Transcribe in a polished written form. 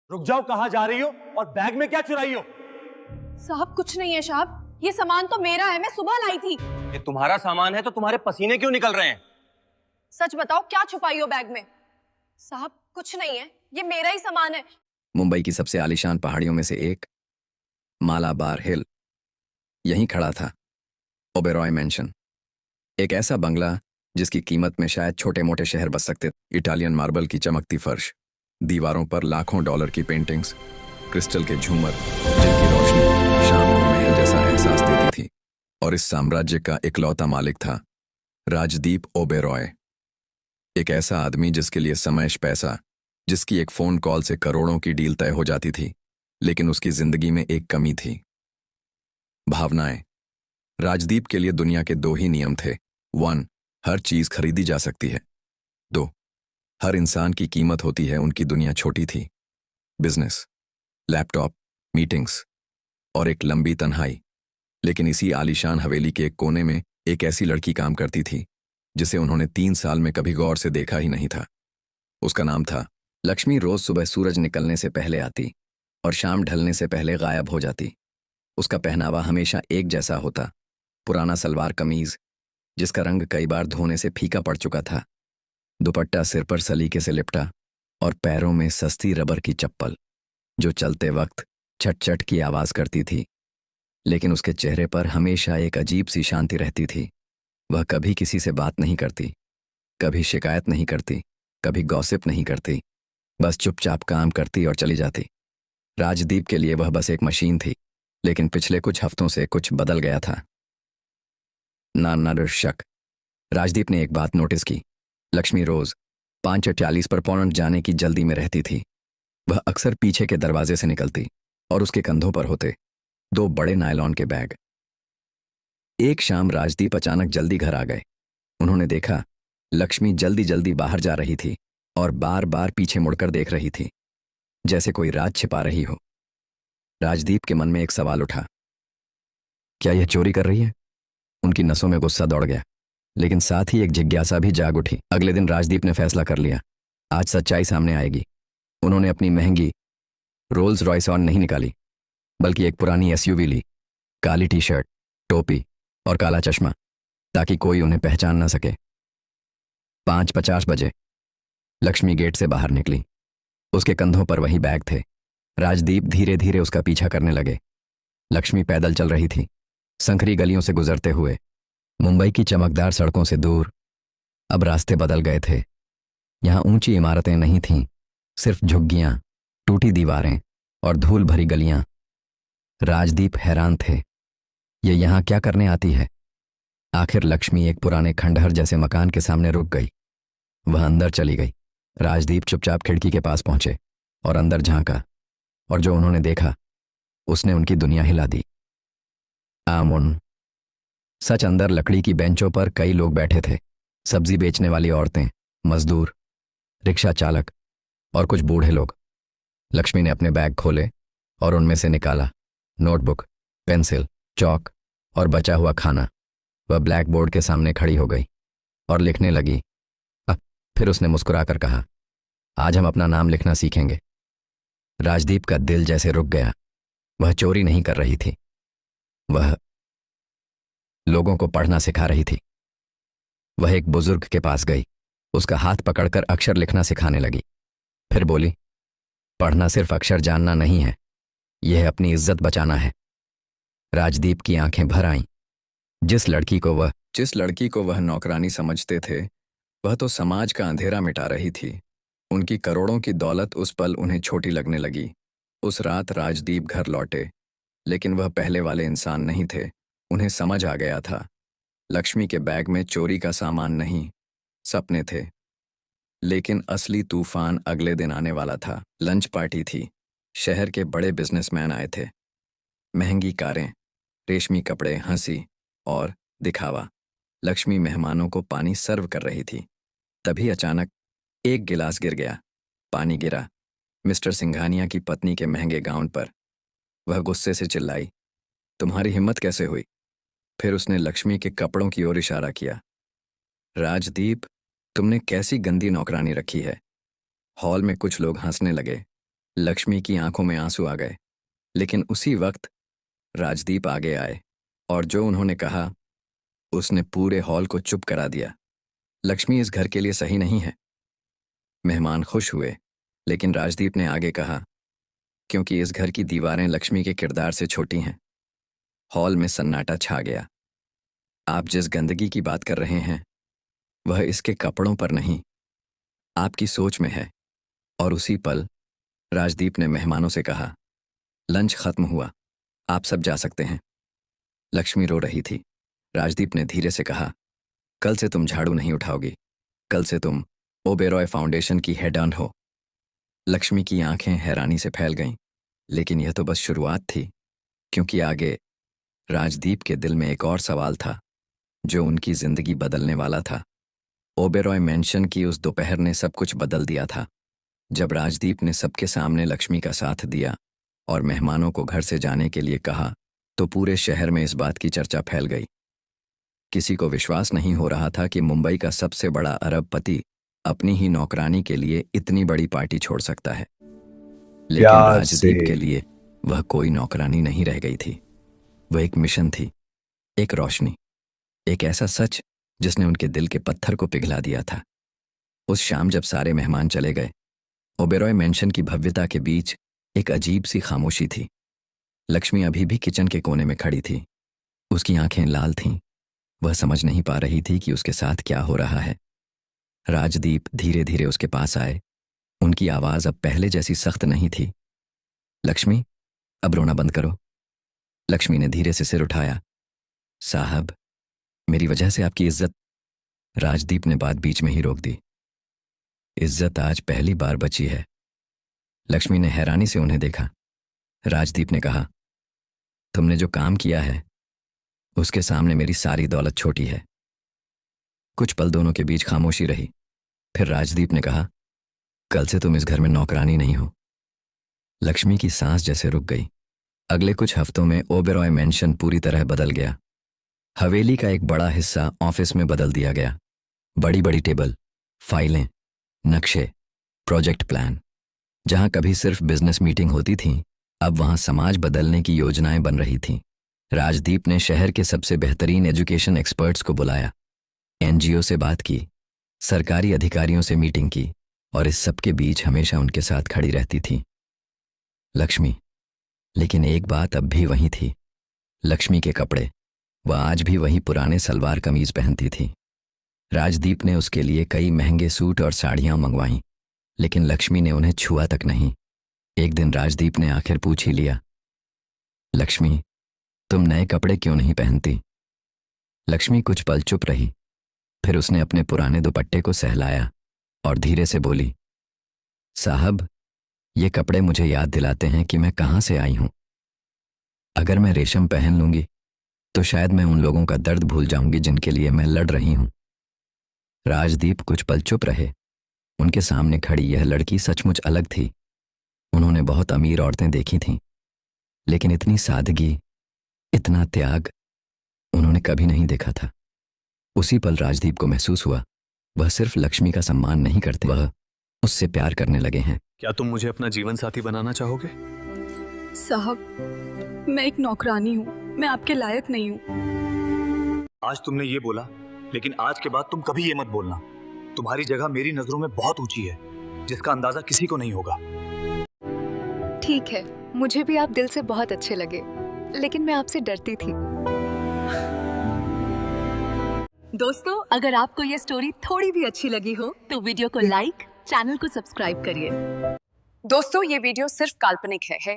रुक जाओ, कहां जा रही हो और बैग में क्या चुराई हो? साहब कुछ नहीं है साहब, ये सामान तो मेरा है, मैं सुबह लाई थी। ये तुम्हारा सामान है तो तुम्हारे पसीने क्यों निकल रहे हैं? सच बताओ क्या छुपाई हो बैग में? साहब कुछ नहीं है, ये मेरा ही सामान है। मुंबई की सबसे आलीशान पहाड़ियों में से एक मालाबार हिल, यहीं खड़ा था ओबेरॉय मैंशन। एक ऐसा बंगला जिसकी कीमत में शायद छोटे मोटे शहर बस सकते। इटालियन मार्बल की चमकती फर्श, दीवारों पर लाखों डॉलर की पेंटिंग्स, क्रिस्टल के झूमर जिनकी रोशनी शाम को महल जैसा एहसास देती थी। और इस साम्राज्य का इकलौता मालिक था राजदीप ओबेरॉय, एक ऐसा आदमी जिसके लिए समय पैसा, जिसकी एक फोन कॉल से करोड़ों की डील तय हो जाती थी। लेकिन उसकी जिंदगी में एक कमी थी, भावनाएं। राजदीप के लिए दुनिया के दो ही नियम थे। 1, हर चीज खरीदी जा सकती है। 2, हर इंसान की कीमत होती है। उनकी दुनिया छोटी थी, बिजनेस, लैपटॉप, मीटिंग्स और एक लंबी तन्हाई। लेकिन इसी आलीशान हवेली के एक कोने में एक ऐसी लड़की काम करती थी जिसे उन्होंने 3 साल में कभी गौर से देखा ही नहीं था। उसका नाम था लक्ष्मी। रोज सुबह सूरज निकलने से पहले आती और शाम ढलने से पहले गायब हो जाती। उसका पहनावा हमेशा एक जैसा होता, पुराना सलवार कमीज जिसका रंग कई बार धोने से फीका पड़ चुका था, दुपट्टा सिर पर सलीके से लिपटा और पैरों में सस्ती रबर की चप्पल जो चलते वक्त छट छट की आवाज करती थी। लेकिन उसके चेहरे पर हमेशा एक अजीब सी शांति रहती थी। वह कभी किसी से बात नहीं करती, कभी शिकायत नहीं करती, कभी गॉसिप नहीं करती, बस चुपचाप काम करती और चली जाती। राजदीप के लिए वह बस एक मशीन थी। लेकिन पिछले कुछ हफ्तों से कुछ बदल गया था। ना शक, राजदीप ने एक बात नोटिस की। लक्ष्मी रोज 5:40 पर पहुंच जाने की जल्दी में रहती थी। वह अक्सर पीछे के दरवाजे से निकलती और उसके कंधों पर होते 2 बड़े नायलॉन के बैग। एक शाम राजदीप अचानक जल्दी घर आ गए। उन्होंने देखा लक्ष्मी जल्दी जल्दी बाहर जा रही थी और बार बार पीछे मुड़कर देख रही थी, जैसे कोई राज छिपा रही हो। राजदीप के मन में एक सवाल उठा, क्या यह चोरी कर रही है? उनकी नसों में गुस्सा दौड़ गया, लेकिन साथ ही एक जिज्ञासा भी जाग उठी। अगले दिन राजदीप ने फैसला कर लिया, आज सच्चाई सामने आएगी। उन्होंने अपनी महंगी रोल्स रॉयस ऑन नहीं निकाली, बल्कि एक पुरानी एसयूवी ली, काली टी-शर्ट, टोपी और काला चश्मा, ताकि कोई उन्हें पहचान न सके। 5:50 बजे लक्ष्मी गेट से बाहर निकली। उसके कंधों पर वही बैग थे। राजदीप धीरे धीरे उसका पीछा करने लगे। लक्ष्मी पैदल चल रही थी, संकरी गलियों से गुजरते हुए, मुंबई की चमकदार सड़कों से दूर। अब रास्ते बदल गए थे। यहां ऊंची इमारतें नहीं थीं, सिर्फ झुग्गियां, टूटी दीवारें और धूल भरी गलियां। राजदीप हैरान थे, ये यहां क्या करने आती है? आखिर लक्ष्मी एक पुराने खंडहर जैसे मकान के सामने रुक गई। वह अंदर चली गई। राजदीप चुपचाप खिड़की के पास पहुंचे और अंदर झांका, और जो उन्होंने देखा उसने उनकी दुनिया हिला दी। आमुन सच, अंदर लकड़ी की बेंचों पर कई लोग बैठे थे। सब्जी बेचने वाली औरतें, मजदूर, रिक्शा चालक और कुछ बूढ़े लोग। लक्ष्मी ने अपने बैग खोले और उनमें से निकाला नोटबुक, पेंसिल, चौक और बचा हुआ खाना। वह ब्लैक बोर्ड के सामने खड़ी हो गई और लिखने लगी। फिर उसने मुस्कुराकर कहा, आज हम अपना नाम लिखना सीखेंगे। राजदीप का दिल जैसे रुक गया। वह चोरी नहीं कर रही थी, वह लोगों को पढ़ना सिखा रही थी। वह एक बुजुर्ग के पास गई, उसका हाथ पकड़कर अक्षर लिखना सिखाने लगी। फिर बोली, पढ़ना सिर्फ अक्षर जानना नहीं है, यह अपनी इज्जत बचाना है। राजदीप की आंखें भर आईं। जिस लड़की को वह नौकरानी समझते थे, वह तो समाज का अंधेरा मिटा रही थी। उनकी करोड़ों की दौलत उस पल उन्हें छोटी लगने लगी। उस रात राजदीप घर लौटे, लेकिन वह पहले वाले इंसान नहीं थे। उन्हें समझ आ गया था, लक्ष्मी के बैग में चोरी का सामान नहीं, सपने थे। लेकिन असली तूफान अगले दिन आने वाला था। लंच पार्टी थी। शहर के बड़े बिजनेसमैन आए थे। महंगी कारें, रेशमी कपड़े, हंसी और दिखावा। लक्ष्मी मेहमानों को पानी सर्व कर रही थी। तभी अचानक एक गिलास गिर गया। पानी गिरा मिस्टर सिंघानिया की पत्नी के महंगे गाउन पर। वह गुस्से से चिल्लाई, तुम्हारी हिम्मत कैसे हुई? फिर उसने लक्ष्मी के कपड़ों की ओर इशारा किया। राजदीप, तुमने कैसी गंदी नौकरानी रखी है। हॉल में कुछ लोग हंसने लगे, लक्ष्मी की आंखों में आंसू आ गए, लेकिन उसी वक्त राजदीप आगे आए और जो उन्होंने कहा उसने पूरे हॉल को चुप करा दिया। लक्ष्मी इस घर के लिए सही नहीं है। मेहमान खुश हुए, लेकिन राजदीप ने आगे कहा, क्योंकि इस घर की दीवारें लक्ष्मी के किरदार से छोटी हैं। हॉल में सन्नाटा छा गया। आप जिस गंदगी की बात कर रहे हैं वह इसके कपड़ों पर नहीं, आपकी सोच में है। और उसी पल राजदीप ने मेहमानों से कहा, लंच खत्म हुआ, आप सब जा सकते हैं। लक्ष्मी रो रही थी। राजदीप ने धीरे से कहा, कल से तुम झाड़ू नहीं उठाओगी, कल से तुम ओबेरॉय फाउंडेशन की हेड ऑन हो। लक्ष्मी की आंखें हैरानी से फैल गईं, लेकिन यह तो बस शुरुआत थी, क्योंकि आगे राजदीप के दिल में एक और सवाल था जो उनकी जिंदगी बदलने वाला था। ओबेरॉय मैंशन की उस दोपहर ने सब कुछ बदल दिया था। जब राजदीप ने सबके सामने लक्ष्मी का साथ दिया और मेहमानों को घर से जाने के लिए कहा, तो पूरे शहर में इस बात की चर्चा फैल गई। किसी को विश्वास नहीं हो रहा था कि मुंबई का सबसे बड़ा अरबपति अपनी ही नौकरानी के लिए इतनी बड़ी पार्टी छोड़ सकता है। लेकिन राजदीप के लिए वह कोई नौकरानी नहीं रह गई थी। वह एक मिशन थी, एक रोशनी, एक ऐसा सच जिसने उनके दिल के पत्थर को पिघला दिया था। उस शाम जब सारे मेहमान चले गए, ओबेरॉय मैंशन की भव्यता के बीच एक अजीब सी खामोशी थी। लक्ष्मी अभी भी किचन के कोने में खड़ी थी। उसकी आंखें लाल थीं। वह समझ नहीं पा रही थी कि उसके साथ क्या हो रहा है। राजदीप धीरे धीरे उसके पास आए। उनकी आवाज अब पहले जैसी सख्त नहीं थी। लक्ष्मी, अब रोना बंद करो। लक्ष्मी ने धीरे से सिर उठाया। साहब, मेरी वजह से आपकी इज्जत। राजदीप ने बात बीच में ही रोक दी। इज्जत आज पहली बार बची है। लक्ष्मी ने हैरानी से उन्हें देखा। राजदीप ने कहा, तुमने जो काम किया है उसके सामने मेरी सारी दौलत छोटी है। कुछ पल दोनों के बीच खामोशी रही। फिर राजदीप ने कहा, कल से तुम इस घर में नौकरानी नहीं हो। लक्ष्मी की सांस जैसे रुक गई। अगले कुछ हफ्तों में ओबेरॉय मैंशन पूरी तरह बदल गया। हवेली का एक बड़ा हिस्सा ऑफिस में बदल दिया गया। बड़ी बड़ी टेबल, फाइलें, नक्शे, प्रोजेक्ट प्लान। जहां कभी सिर्फ बिजनेस मीटिंग होती थी, अब वहां समाज बदलने की योजनाएं बन रही थीं। राजदीप ने शहर के सबसे बेहतरीन एजुकेशन एक्सपर्ट्स को बुलाया, एनजीओ से बात की, सरकारी अधिकारियों से मीटिंग की, और इस सब के बीच हमेशा उनके साथ खड़ी रहती थी लक्ष्मी। लेकिन एक बात अब भी वही थी, लक्ष्मी के कपड़े। वह आज भी वही पुराने सलवार कमीज पहनती थी। राजदीप ने उसके लिए कई महंगे सूट और साड़ियां मंगवाईं, लेकिन लक्ष्मी ने उन्हें छुआ तक नहीं। एक दिन राजदीप ने आखिर पूछ ही लिया, लक्ष्मी, तुम नए कपड़े क्यों नहीं पहनती? लक्ष्मी कुछ पल चुप रही। फिर उसने अपने पुराने दुपट्टे को सहलाया और धीरे से बोली, साहब, ये कपड़े मुझे याद दिलाते हैं कि मैं कहां से आई हूं। अगर मैं रेशम पहन लूंगी तो शायद मैं उन लोगों का दर्द भूल जाऊंगी जिनके लिए मैं लड़ रही हूं। राजदीप कुछ पल चुप रहे। उनके सामने खड़ी यह लड़की सचमुच अलग थी। उन्होंने बहुत अमीर औरतें देखी थीं, लेकिन इतनी सादगी, इतना त्याग उन्होंने कभी नहीं देखा था। उसी पल राजदीप को महसूस हुआ, वह सिर्फ लक्ष्मी का सम्मान नहीं करते, वह उससे प्यार करने लगे हैं। क्या तुम मुझे अपना जीवन साथी बनाना चाहोगे? साहब, मैं एक नौकरानी हूँ, मैं आपके लायक नहीं हूँ। आज तुमने ये बोला, लेकिन आज के बाद तुम कभी ये मत बोलना। तुम्हारी जगह मेरी नजरों में बहुत ऊंची है, जिसका अंदाजा किसी को नहीं होगा। ठीक है, मुझे भी आप दिल से बहुत अच्छे लगे, लेकिन मैं आपसे डरती थी। दोस्तों, अगर आपको ये स्टोरी थोड़ी भी अच्छी लगी हो तो वीडियो को लाइक, चैनल को सब्सक्राइब करिए। दोस्तों, ये वीडियो सिर्फ काल्पनिक है